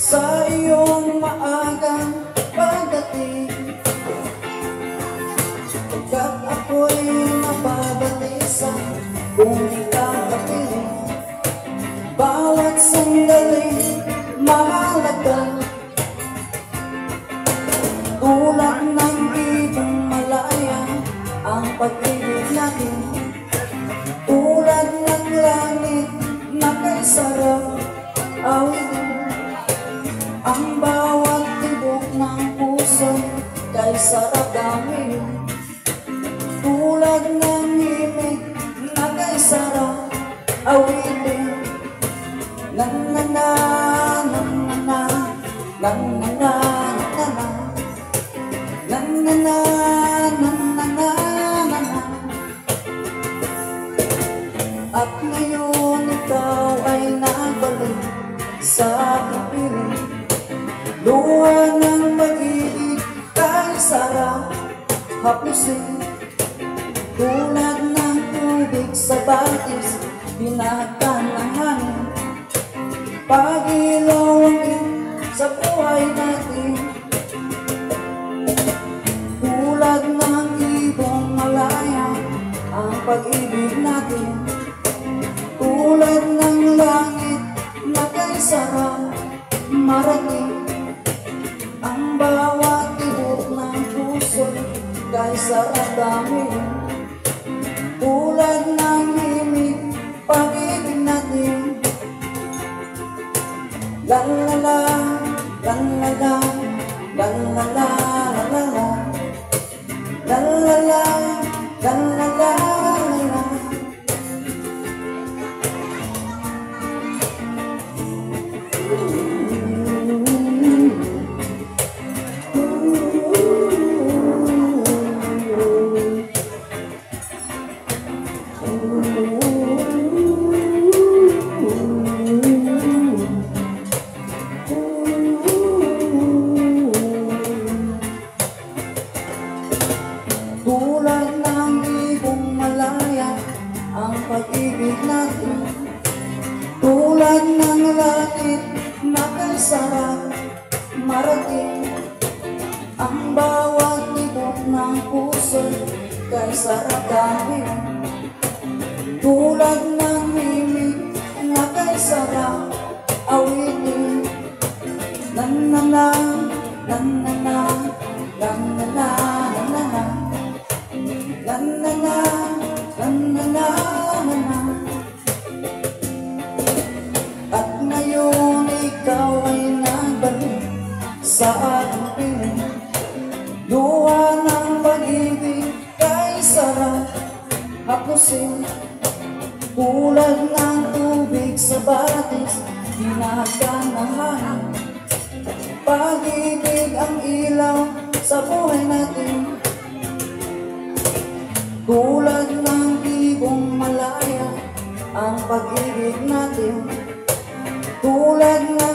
sa iyong maagang pagdating, pagkat ako'y nababalisa kung ikakapiling. Bawat sandali mahalaga, tulad ng ibang malaya ang pag-ibig natin, tulad ng langit na kay sarap awitin. Ang bawat tibok ng puso kay sarap daming, tulad ng himig na kay sarap awitin. Na na na na na na na na na na na na na na na na. At ngayon ikaw ay nagbalik sa aking piling, luha ng pag-ibig kay sarap hapusin, tulad ng tubig sa batis binahagkan ng hangin. Pag-ilaw sa buhay natin, tulad ng ibong malaya ang pag-ibig natin, tulad ng langit na kay sarap marating. Ang bawat tibok ng puso kay sarap daming, tulad ng himig pag-ibig natin. La la la, la la la, la la la, la la la, la la la, la la la, la. Tulad ng ibong malaya ang pag-ibig natin, tulad ng langit na kay sarap marating. Ang bawat tibok ng puso kay sarap daming, tulad ng himig na kay sarap awitin. Na na na na na na na na na na na. La la la, la la la, la la. At ngayon ikaw ay nagbalik sa aking piling, luha ng pag-ibig kay sarap hapusin, tulad ng tubig sa batis binahagkan ng hangin. Pag-ibig ang ilaw sa buhay natin, tulad ng ibong malaya ang pag-ibig natin, tulad ng